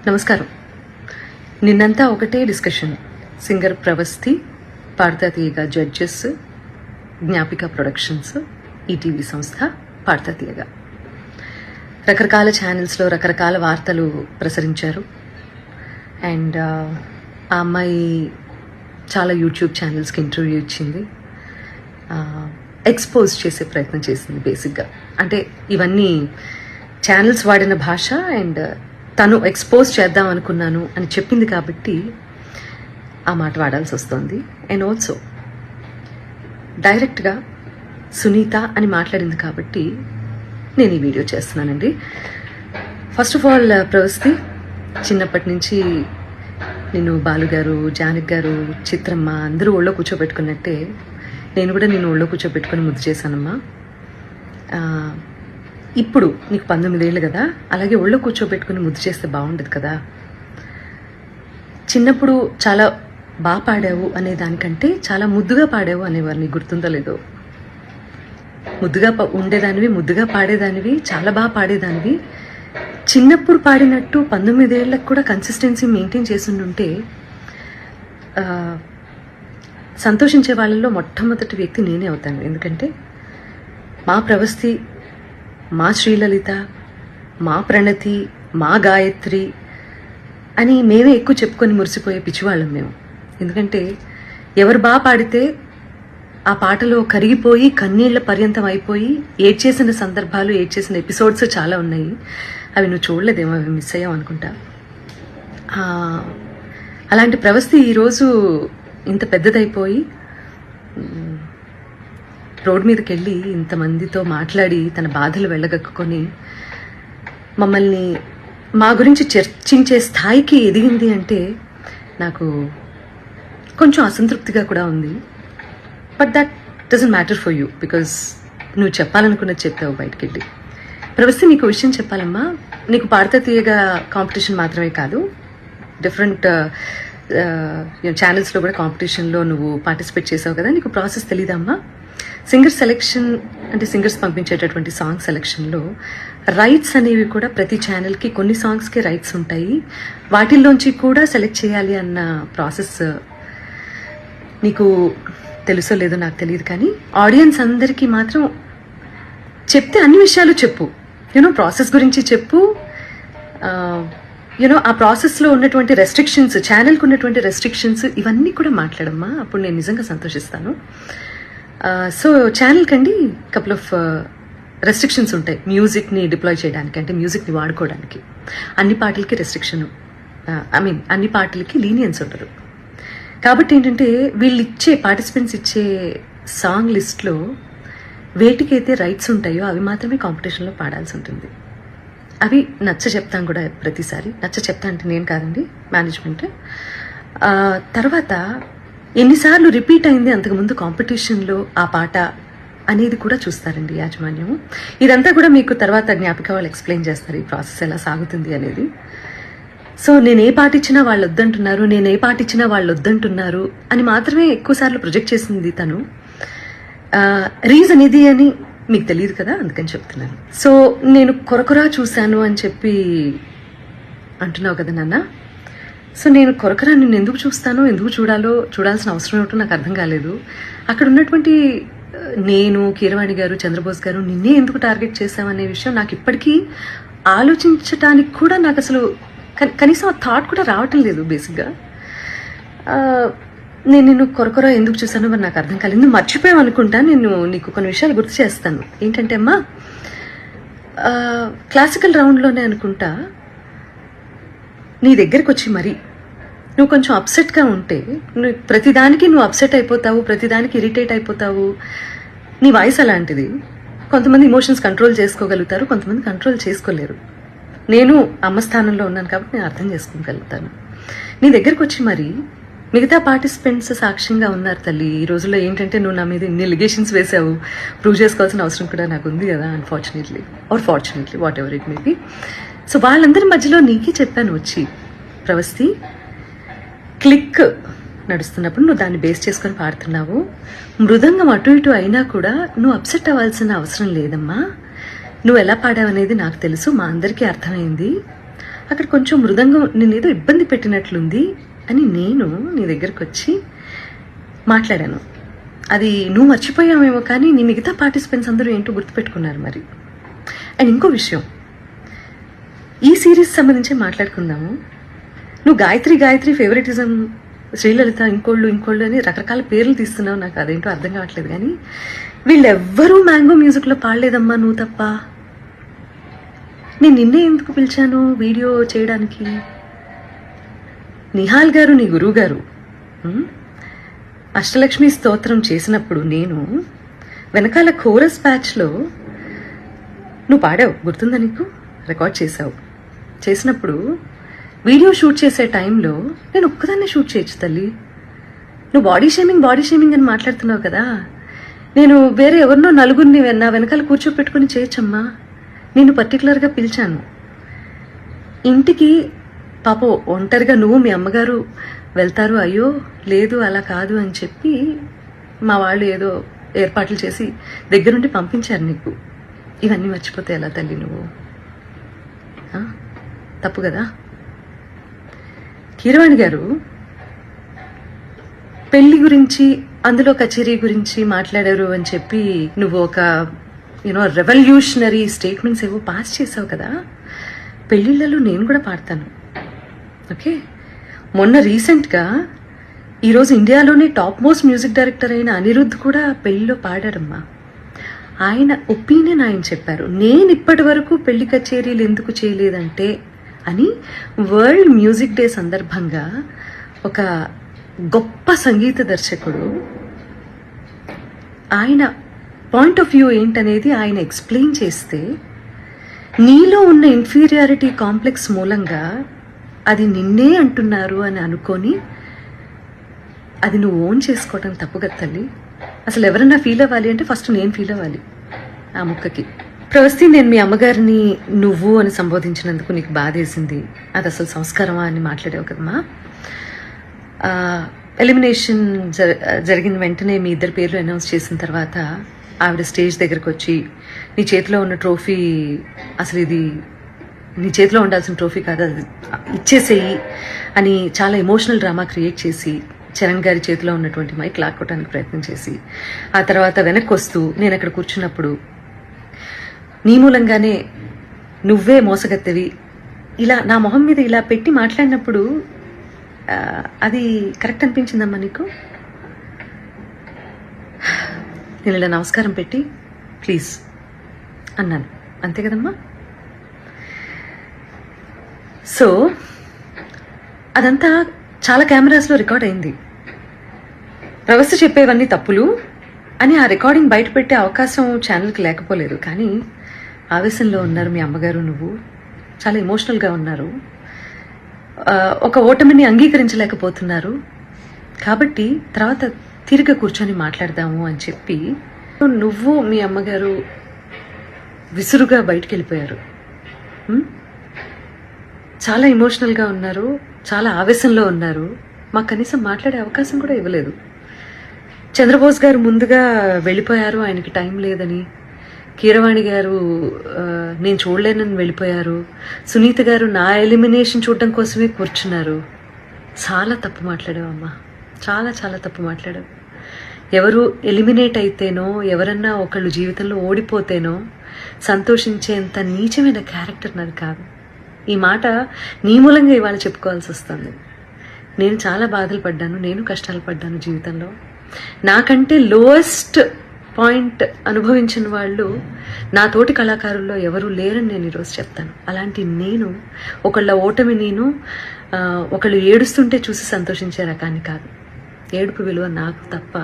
నమస్కారం. నిన్నంతా ఒకటే డిస్కషన్. సింగర్ ప్రవస్తి, పాడతా తీయగా జడ్జెస్, జ్ఞాపిక ప్రొడక్షన్స్, ఈటీవీ సంస్థ, పాడతా తీయగా రకరకాల ఛానల్స్లో రకరకాల వార్తలు ప్రసరించారు. అండ్ ఆ అమ్మాయి చాలా యూట్యూబ్ ఛానల్స్కి ఇంటర్వ్యూ ఇచ్చింది, ఎక్స్పోజ్ చేసే ప్రయత్నం చేసింది. బేసిక్గా అంటే ఇవన్నీ ఛానల్స్ వాడిన భాష అండ్ తను ఎక్స్పోజ్ చేద్దాం అనుకున్నాను అని చెప్పింది కాబట్టి ఆ మాట వాడాల్సి వస్తుంది. అండ్ ఆల్సో డైరెక్ట్గా సునీత అని మాట్లాడింది కాబట్టి నేను ఈ వీడియో చేస్తున్నానండి. ఫస్ట్ ఆఫ్ ఆల్ ప్రవస్తి, చిన్నప్పటి నుంచి నేను బాలుగారు, జానక్ గారు, చిత్రమ్మ అందరూ ఒళ్ళో కూర్చోబెట్టుకున్నట్టే నేను కూడా నేను ఒళ్ళో కూర్చోబెట్టుకుని ముద్దు చేశానమ్మా. ఇప్పుడు నీకు 19 ఏళ్ళు కదా, అలాగే ఒళ్ళో కూర్చోబెట్టుకుని ముద్దు చేస్తే బాగుండదు కదా. చిన్నప్పుడు చాలా బాగా పాడావు అనే దానికంటే చాలా ముద్దుగా పాడావు అనేవారు, నీకు గుర్తుందో లేదో. ముద్దుగా ఉండేదానివి, ముద్దుగా పాడేదానివి, చాలా బాగా పాడేదానివి. చిన్నప్పుడు పాడినట్టు 19 ఏళ్ళకు కూడా కన్సిస్టెన్సీ మెయింటైన్ చేస్తుంటే సంతోషించే వాళ్ళలో మొట్టమొదటి వ్యక్తి నేనే అవుతాను. ఎందుకంటే మా ప్రవస్తి, మా శ్రీలలిత, మా ప్రణతి, మా గాయత్రి అని మేమే ఎక్కువ చెప్పుకొని మురిసిపోయే పిచ్చివాళ్ళం మేము. ఎందుకంటే ఎవరు బాగా పాడితే ఆ పాటలో కరిగిపోయి కన్నీళ్ల పర్యంతం అయిపోయి ఏడ్చేసిన సందర్భాలు, ఏడ్చేసిన ఎపిసోడ్స్ చాలా ఉన్నాయి. అవి నువ్వు చూడలేదేమో, అవి మిస్ అయ్యావు అనుకుంటా. అలాంటి ప్రవస్తి ఈరోజు ఇంత పెద్దదైపోయి రోడ్ మీదకి వెళ్ళి ఇంతమందితో మాట్లాడి తన బాధలు వెళ్ళగక్కుని మమ్మల్ని మా గురించి చర్చించే స్థాయికి ఎదిగింది అంటే నాకు కొంచెం అసంతృప్తిగా కూడా ఉంది. But that doesn't matter for you, because నువ్వు చెప్పాలనుకున్నది చెప్పావు బయటకు వెళ్ళి. ప్రవస్తి, నీకు విషయం చెప్పాలమ్మా. నీకు పాడతా తీయగా కాంపిటీషన్ మాత్రమే కాదు, డిఫరెంట్ ఛానల్స్లో కూడా కాంపిటీషన్లో నువ్వు పార్టిసిపేట్ చేసావు కదా, నీకు ప్రాసెస్ తెలీదమ్మా. సింగర్ సెలెక్షన్ అంటే సింగర్స్ పంపించేటటువంటి సాంగ్ సెలెక్షన్లో రైట్స్ అనేవి కూడా ప్రతి ఛానల్కి కొన్ని సాంగ్స్కి రైట్స్ ఉంటాయి. వాటిల్లోంచి కూడా సెలెక్ట్ చేయాలి అన్న ప్రాసెస్ నీకు తెలుసో లేదో నాకు తెలియదు, కానీ ఆడియన్స్ అందరికీ మాత్రం చెప్తే అన్ని విషయాలు చెప్పు. ప్రాసెస్ గురించి చెప్పు. ఆ ప్రాసెస్లో ఉన్నటువంటి రెస్ట్రిక్షన్స్, ఛానల్కి ఉన్నటువంటి రెస్ట్రిక్షన్స్, ఇవన్నీ కూడా మాట్లాడమ్మా. అప్పుడు నేను నిజంగా సంతోషిస్తాను. సో ఛానల్ కండి కపుల్ ఆఫ్ రెస్ట్రిక్షన్స్ ఉంటాయి మ్యూజిక్ని డిప్లాయ్ చేయడానికి, అంటే మ్యూజిక్ని వాడుకోవడానికి. అన్ని పాటలకి రెస్ట్రిక్షన్, అన్ని పాటలకి లీనియన్స్ ఉండదు. కాబట్టి ఏంటంటే వీళ్ళు ఇచ్చే పార్టిసిపెంట్స్ ఇచ్చే సాంగ్ లిస్ట్లో వేటికైతే రైట్స్ ఉంటాయో అవి మాత్రమే కాంపిటీషన్లో పాడాల్సి ఉంటుంది. అవి నచ్చ చెప్తాను కూడా ప్రతిసారి. నచ్చ చెప్తా అంటే నేను కాదండి, మేనేజ్మెంట్. తర్వాత ఎన్నిసార్లు రిపీట్ అయింది అంతకుముందు కాంపిటీషన్లో ఆ పాట అనేది కూడా చూస్తారండి యాజమాన్యము. ఇదంతా కూడా మీకు తర్వాత జ్ఞాపిక వాళ్ళు ఎక్స్ప్లెయిన్ చేస్తారు, ఈ ప్రాసెస్ ఎలా సాగుతుంది అనేది. సో నేను ఏ పాట ఇచ్చినా వాళ్ళు వద్దంటున్నారు, నేను ఏ పాట ఇచ్చినా వాళ్ళు వద్దంటున్నారు అని మాత్రమే ఎక్కువసార్లు ప్రొజెక్ట్ చేసింది తను. రీజన్ ఇది అని మీకు తెలియదు కదా, అందుకని చెప్తున్నాను. సో నేను కొరకొరా చూశాను అని చెప్పి అంటున్నావు కదా నాన్న. సో నేను కొరకరా నిన్ను ఎందుకు చూస్తానో, ఎందుకు చూడాల్సిన అవసరం ఏమిటో నాకు అర్థం కాలేదు. అక్కడ ఉన్నటువంటి నేను, కీరవాణి గారు, చంద్రబోస్ గారు నిన్నే ఎందుకు టార్గెట్ చేశామనే విషయం నాకు ఇప్పటికీ ఆలోచించటానికి కూడా నాకు అసలు కనీసం ఆ థాట్ కూడా రావటం లేదు. బేసిక్గా నేను నిన్ను కొరకొర ఎందుకు చూసానో మరి నాకు అర్థం కాలేదు. నువ్వు మర్చిపోయావు అనుకుంటా. నేను నీకు కొన్ని విషయాలు గుర్తు చేస్తాను. ఏంటంటే అమ్మా, క్లాసికల్ రౌండ్లోనే అనుకుంటా నీ దగ్గరికి వచ్చి మరి నువ్వు కొంచెం అప్సెట్గా ఉంటే, ప్రతిదానికి నువ్వు అప్సెట్ అయిపోతావు, ప్రతిదానికి ఇరిటేట్ అయిపోతావు. నీ వాయిస్ అలాంటిది. కొంతమంది ఇమోషన్స్ కంట్రోల్ చేసుకోగలుగుతారు, కొంతమంది కంట్రోల్ చేసుకోలేరు. నేను అమ్మ స్థానంలో ఉన్నాను కాబట్టి నేను అర్థం చేసుకోగలుగుతాను. నీ దగ్గరికి వచ్చి మరి మిగతా పార్టిసిపెంట్స్ సాక్ష్యంగా ఉన్నారు తల్లి. ఈ రోజుల్లో ఏంటంటే నువ్వు నా మీద ఇన్ని లిగేషన్స్ వేసావు, ప్రూవ్ చేసుకోవాల్సిన అవసరం కూడా నాకు ఉంది కదా, unfortunately are fortunately, what ever it may be. So వాళ్ళందరి మధ్యలో నీకే చెప్పాను వచ్చి, ప్రవస్తి క్లిక్ నడుస్తున్నప్పుడు నువ్వు దాన్ని బేస్ చేసుకొని పాడుతున్నావు. మృదంగం అటు ఇటు అయినా కూడా నువ్వు అప్సెట్ అవ్వాల్సిన అవసరం లేదమ్మా. నువ్వు ఎలా పాడావనేది నాకు తెలుసు, మా అందరికీ అర్థమైంది. అక్కడ కొంచెం మృదంగం నేనేదో ఇబ్బంది పెట్టినట్లుంది అని నేను నీ దగ్గరకు వచ్చి మాట్లాడాను. అది నువ్వు మర్చిపోయావేమో కానీ నీ మిగతా పార్టిసిపెంట్స్ అందరూ ఏంటో గుర్తుపెట్టుకున్నారు మరి. అండ్ ఇంకో విషయం, ఈ సిరీస్ సంబంధించి మాట్లాడుకుందాము. నువ్వు గాయత్రి ఫేవరెటిజం, శ్రీలలిత ఇంకోళ్ళు అని రకరకాల పేర్లు తీస్తున్నావు. నాకు అదేంటో అర్థం కావట్లేదు. కానీ వీళ్ళెవ్వరూ మ్యాంగో మ్యూజిక్లో పాడలేదమ్మా, నువ్వు తప్ప. నేను నిన్నే ఎందుకు పిలిచాను వీడియో చేయడానికి? నిహాల్ గారు నీ గురువు గారు అష్టలక్ష్మి స్తోత్రం చేసినప్పుడు నేను వెనకాల కోరస్ బ్యాచ్లో నువ్వు పాడావు, గుర్తుందా నీకు? రికార్డ్ చేసినప్పుడు వీడియో షూట్ చేసే టైంలో నేను ఒక్కదాన్నే షూట్ చేయొచ్చు తల్లి. నువ్వు బాడీ షేమింగ్ అని మాట్లాడుతున్నావు కదా, నేను వేరే ఎవరినో నలుగురిని నా వెనకాల కూర్చోపెట్టుకుని చేయొచ్చమ్మా. నేను పర్టికులర్గా పిలిచాను ఇంటికి. పాపం ఒంటరిగా నువ్వు మీ అమ్మగారు వెళ్తారు, అయ్యో లేదు అలా కాదు అని చెప్పి మా వాళ్ళు ఏదో ఏర్పాట్లు చేసి దగ్గరుండి పంపించారు నీకు. ఇవన్నీ మర్చిపోతే ఎలా తల్లి నువ్వు? తప్పు కదా. కీరవాణి గారు పెళ్లి గురించి, అందులో కచేరీ గురించి మాట్లాడారు అని చెప్పి నువ్వు ఒక రెవల్యూషనరీ స్టేట్మెంట్స్ ఏవో పాస్ చేసావు కదా. పెళ్లిళ్ళలో నేను కూడా పాడతాను, ఓకే? మొన్న రీసెంట్గా ఈరోజు ఇండియాలోనే టాప్ మోస్ట్ మ్యూజిక్ డైరెక్టర్ అయిన అనిరుద్ధ్ కూడా పెళ్లిలో పాడారమ్మా. ఆయన ఒపీనియన్ ఆయన చెప్పారు. నేను ఇప్పటి వరకు పెళ్లి కచేరీలు ఎందుకు చేయలేదంటే అని వరల్డ్ మ్యూజిక్ డే సందర్భంగా ఒక గొప్ప సంగీత దర్శకుడు ఆయన పాయింట్ ఆఫ్ వ్యూ ఏంటనేది ఆయన ఎక్స్ప్లెయిన్ చేస్తే, నీలో ఉన్న ఇన్ఫీరియారిటీ కాంప్లెక్స్ మూలంగా అది నిన్నే అంటున్నారు అని అనుకొని అది నువ్వు ఓన్ చేసుకోవటం తప్పు కదా తల్లి. అసలు ఎవరన్నా ఫీల్ అవ్వాలి అంటే ఫస్ట్ నేను ఫీల్ అవ్వాలి ఆ ముక్కకి. ప్రవస్తి, నేను మీ అమ్మగారిని నువ్వు అని సంబోధించినందుకు నీకు బాధేసింది, అది అసలు సంస్కారమా అని మాట్లాడావు కదమ్మా. ఎలిమినేషన్ జరిగిన వెంటనే మీ ఇద్దరు పేర్లు అనౌన్స్ చేసిన తర్వాత ఆవిడ స్టేజ్ దగ్గరకు వచ్చి నీ చేతిలో ఉన్న ట్రోఫీ, అసలు ఇది నీ చేతిలో ఉండాల్సిన ట్రోఫీ కాదు, అది ఇచ్చేసేయి అని చాలా ఎమోషనల్ డ్రామా క్రియేట్ చేసి చరణ్ గారి చేతిలో ఉన్నటువంటి మైక్ లాక్కోవడానికి ప్రయత్నం చేసి ఆ తర్వాత వెనక్కి వస్తూ నేను అక్కడ కూర్చున్నప్పుడు నీ మూలంగానే నువ్వే మోసగత్తెవి ఇలా నా మొహం మీద ఇలా పెట్టి మాట్లాడినప్పుడు అది కరెక్ట్ అనిపించిందమ్మా నీకు? నేను ఇలా నమస్కారం పెట్టి ప్లీజ్ అన్నాను, అంతే కదమ్మా? సో అదంతా చాలా కెమెరాస్లో రికార్డ్ అయింది. ప్రవస్తి చెప్పేవన్నీ తప్పులు అని ఆ రికార్డింగ్ బయట పెట్టే అవకాశం ఛానల్కి లేకపోలేదు. కానీ ఆవేశంలో ఉన్నారు మీ అమ్మగారు, నువ్వు చాలా ఎమోషనల్గా ఉన్నారు, ఒక ఓటమిని అంగీకరించలేకపోతున్నారు. కాబట్టి తర్వాత తిరిగి కూర్చొని మాట్లాడదాము అని చెప్పి నువ్వు మీ అమ్మగారు విసురుగా బయటికి వెళ్ళిపోయారు. చాలా ఎమోషనల్గా ఉన్నారు, చాలా ఆవేశంలో ఉన్నారు. మాకు కనీసం మాట్లాడే అవకాశం కూడా ఇవ్వలేదు. చంద్రబోస్ గారు ముందుగా వెళ్ళిపోయారు, ఆయనకి టైం లేదని. కీరవాణి గారు నేను చూడలేనని వెళ్ళిపోయారు. సునీత గారు నా ఎలిమినేషన్ చూడడం కోసమే కూర్చున్నారు. చాలా తప్పు మాట్లాడావమ్మా, చాలా చాలా తప్పు మాట్లాడావు. ఎవరు ఎలిమినేట్ అయితేనో, ఎవరన్నా ఒకళ్ళు జీవితంలో ఓడిపోతేనో సంతోషించేంత నీచమైన క్యారెక్టర్ నాది కాదు. ఈ మాట నీ మూలంగా ఇవాళ చెప్పుకోవాల్సి వస్తుంది. నేను చాలా బాధలు పడ్డాను, నేను కష్టాలు పడ్డాను జీవితంలో. నాకంటే లోయెస్ట్ పాయింట్ అనుభవించిన వాళ్ళు నా తోటి కళాకారుల్లో ఎవరూ లేరని నేను ఈరోజు చెప్తాను. అలాంటి నేను ఒకళ్ళ ఓటమి, నేను ఒకళ్ళు ఏడుస్తుంటే చూసి సంతోషించే రకాన్ని కాదు. ఏడుపు విలువ నాకు తప్ప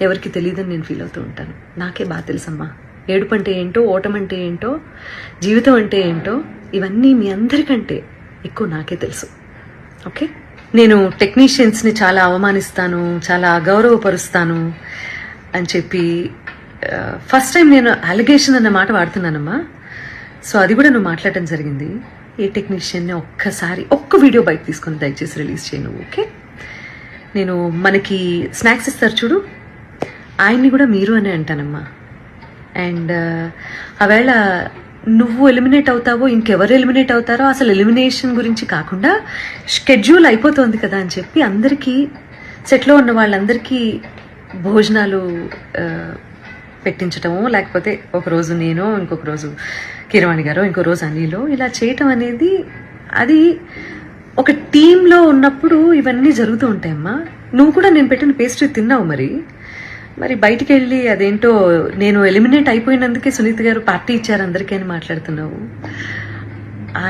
ఎవరికి తెలియదని నేను ఫీల్ అవుతూ ఉంటాను. నాకే బాగా తెలుసమ్మా ఏడుపు అంటే ఏంటో, ఓటమంటే ఏంటో, జీవితం అంటే ఏంటో. ఇవన్నీ మీ అందరికంటే ఎక్కువ నాకే తెలుసు, ఓకే? నేను టెక్నీషియన్స్ని చాలా అవమానిస్తాను, చాలా అగౌరవపరుస్తాను అని చెప్పి ఫస్ట్ టైం నేను అలిగేషన్ అన్న మాట వాడుతున్నానమ్మా. సో అది కూడా నువ్వు మాట్లాడటం జరిగింది. ఏ టెక్నీషియన్ని ఒక్క వీడియో బయట తీసుకొని దయచేసి రిలీజ్ చేయను, ఓకే? నేను మనకి స్నాక్స్ ఇస్తారు చూడు, ఆయన్ని కూడా మీరు అనే అంటానమ్మా. అండ్ ఆవేళ నువ్వు ఎలిమినేట్ అవుతావో ఇంకెవరు ఎలిమినేట్ అవుతారో అసలు ఎలిమినేషన్ గురించి కాకుండా షెడ్యూల్ అయిపోతుంది కదా అని చెప్పి అందరికీ సెట్లో ఉన్న వాళ్ళందరికీ భోజనాలు పెట్టించటము, లేకపోతే ఒకరోజు నేను, ఇంకొక రోజు కీరవాణి గారు, ఇంకో రోజు అనిలో, ఇలా చేయటం అనేది అది ఒక టీంలో ఉన్నప్పుడు ఇవన్నీ జరుగుతూ ఉంటాయమ్మా. నువ్వు కూడా నేను పెట్టిన పేస్ట్రీ తిన్నావు, మరి బయటికి వెళ్ళి అదేంటో నేను ఎలిమినేట్ అయిపోయినందుకే సునీత గారు పార్టీ ఇచ్చారు అందరికీ అని మాట్లాడుతున్నావు.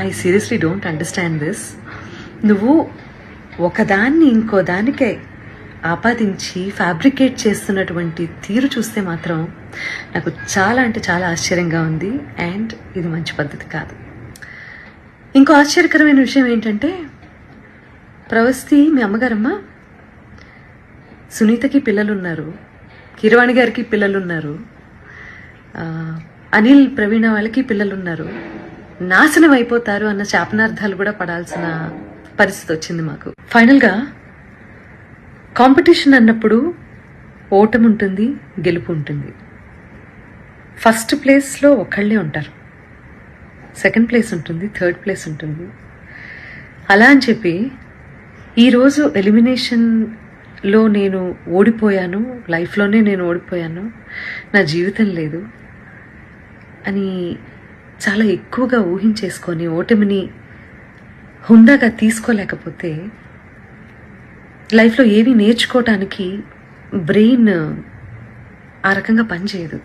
I seriously don't understand this. నువ్వు ఒకదాన్ని ఇంకో దానికే ఆపాదించి ఫ్యాబ్రికేట్ చేస్తున్నటువంటి తీరు చూస్తే మాత్రం నాకు చాలా అంటే చాలా ఆశ్చర్యంగా ఉంది. అండ్ ఇది మంచి పద్ధతి కాదు. ఇంకో ఆశ్చర్యకరమైన విషయం ఏంటంటే, ప్రవస్తి మీ అమ్మగారమ్మ, సునీతకి పిల్లలున్నారు, కీరవాణి గారికి పిల్లలున్నారు, అనిల్ ప్రవీణ వాళ్ళకి పిల్లలున్నారు, నాశనం అయిపోతారు అన్న శాపనార్థాలు కూడా పడాల్సిన పరిస్థితి వచ్చింది మాకు. ఫైనల్గా కాంపిటీషన్ అన్నప్పుడు ఓటమి ఉంటుంది, గెలుపు ఉంటుంది. ఫస్ట్ ప్లేస్లో ఒకళ్ళే ఉంటారు, సెకండ్ ప్లేస్ ఉంటుంది, థర్డ్ ప్లేస్ ఉంటుంది. అలా అని చెప్పి ఈరోజు ఎలిమినేషన్లో నేను ఓడిపోయాను, లైఫ్లోనే నేను ఓడిపోయాను, నా జీవితం లేదు అని చాలా ఎక్కువగా ఊహించేసుకొని ఓటమిని హుందాగా తీసుకోలేకపోతే లైఫ్లో ఏవి నేర్చుకోవటానికి బ్రెయిన్ ఆ రకంగా పనిచేయదు.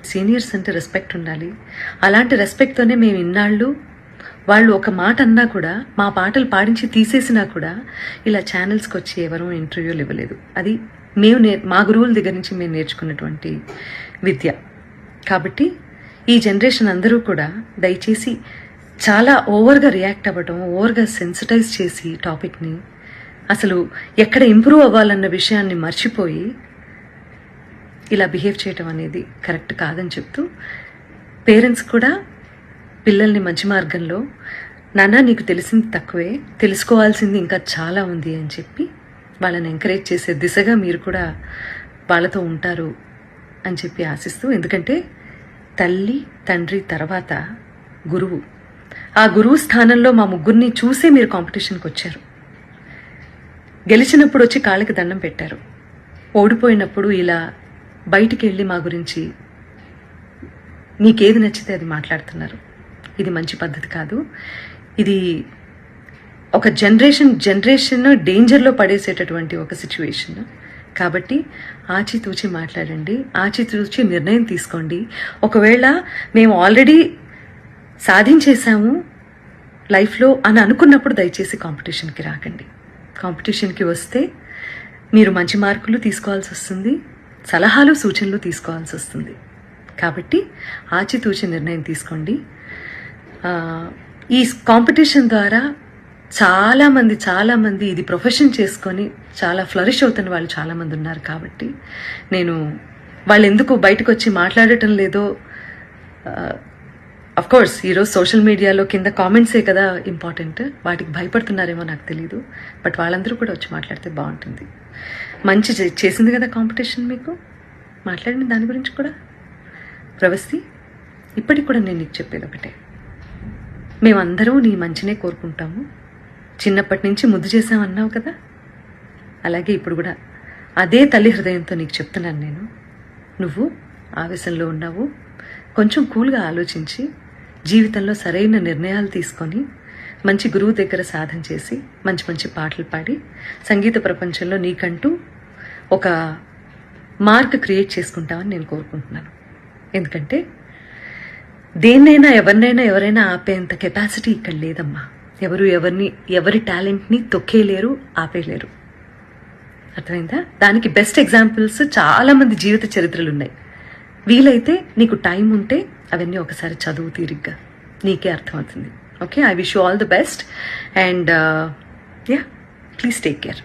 సీనియర్స్ అంటే రెస్పెక్ట్ ఉండాలి. అలాంటి రెస్పెక్ట్తోనే మేము ఇన్నాళ్ళు వాళ్ళు ఒక మాట అన్నా కూడా, మా పాటలు పాడించి తీసేసినా కూడా ఇలా ఛానల్స్కి వచ్చి ఎవరూ ఇంటర్వ్యూలు ఇవ్వలేదు. అది మేము మా గురువుల దగ్గర నుంచి మేము నేర్చుకున్నటువంటి విద్య. కాబట్టి ఈ జనరేషన్ అందరూ కూడా దయచేసి చాలా ఓవర్గా రియాక్ట్ అవ్వడం, ఓవర్గా సెన్సిటైజ్ చేసి టాపిక్ని అసలు ఎక్కడ ఇంప్రూవ్ అవ్వాలన్న విషయాన్ని మర్చిపోయి ఇలా బిహేవ్ చేయటం అనేది కరెక్ట్ కాదని చెప్తూ, పేరెంట్స్ కూడా పిల్లల్ని మంచి మార్గంలో, నాన్న నీకు తెలిసింది తక్కువే, తెలుసుకోవాల్సింది ఇంకా చాలా ఉంది అని చెప్పి వాళ్ళని ఎంకరేజ్ చేసే దిశగా మీరు కూడా వాళ్ళతో ఉంటారు అని చెప్పి ఆశిస్తూ, ఎందుకంటే తల్లి తండ్రి తర్వాత గురువు, ఆ గురువు స్థానంలో మా ముగ్గురిని చూసే మీరు కాంపిటీషన్కి వచ్చారు. గెలిచినప్పుడు వచ్చి కాళ్ళకి దండం పెట్టారు, ఓడిపోయినప్పుడు ఇలా బయటికి వెళ్ళి మా గురించి నీకేది నచ్చితే అది మాట్లాడుతున్నారు. ఇది మంచి పద్ధతి కాదు. ఇది ఒక జనరేషన్ డేంజర్లో పడేసేటటువంటి ఒక సిచ్యువేషన్. కాబట్టి ఆచితూచి మాట్లాడండి, ఆచితూచి నిర్ణయం తీసుకోండి. ఒకవేళ మేము ఆల్రెడీ సాధించేశాము లైఫ్లో అని అనుకున్నప్పుడు దయచేసి కాంపిటీషన్కి రాకండి. కాంపిటీషన్కి వస్తే మీరు మంచి మార్కులు తీసుకోవాల్సి వస్తుంది, సలహాలు సూచనలు తీసుకోవాల్సి వస్తుంది. కాబట్టి ఆచితూచి నిర్ణయం తీసుకోండి. ఈ కాంపిటీషన్ ద్వారా చాలామంది ఇది ప్రొఫెషన్ చేసుకొని చాలా ఫ్లరిష్ అవుతున్న వాళ్ళు చాలామంది ఉన్నారు. కాబట్టి నేను వాళ్ళు ఎందుకు బయటకు వచ్చి మాట్లాడటం లేదో, అఫ్కోర్స్ ఈరోజు సోషల్ మీడియాలో కింద కామెంట్సే కదా ఇంపార్టెంట్, వాటికి భయపడుతున్నారేమో నాకు తెలీదు. బట్ వాళ్ళందరూ కూడా వచ్చి మాట్లాడితే బాగుంటుంది. మంచి చేసింది కదా కాంపిటీషన్, మీకు మాట్లాడిన దాని గురించి కూడా. ప్రవస్తి, ఇప్పటికి కూడా నేను నీకు చెప్పేది ఒకటే, మేమందరం నీ మంచినే కోరుకుంటాము. చిన్నప్పటి నుంచి ముద్దు చేసామన్నావు కదా, అలాగే ఇప్పుడు కూడా అదే తల్లి హృదయంతో నీకు చెప్తున్నాను నేను. నువ్వు ఆవేశంలో ఉన్నావు, కొంచెం కూల్గా ఆలోచించి జీవితంలో సరైన నిర్ణయాలు తీసుకొని మంచి గురువు దగ్గర సాధన చేసి మంచి మంచి పాటలు పాడి సంగీత ప్రపంచంలో నీకంటూ ఒక మార్క్ క్రియేట్ చేసుకుంటామని నేను కోరుకుంటున్నాను. ఎందుకంటే దేన్నైనా ఎవరైనా ఆపేంత కెపాసిటీ ఇక్కడ లేదమ్మా. ఎవరి టాలెంట్ని తొక్కేయలేరు, ఆపేయలేరు. అర్థమైందా? దానికి బెస్ట్ ఎగ్జాంపుల్స్ చాలామంది జీవిత చరిత్రలు ఉన్నాయి. వీలైతే నీకు టైం ఉంటే అవన్నీ ఒకసారి చదువు తీరిగ్గా, నీకే అర్థమవుతుంది. Okay, I wish you all the best and please take care.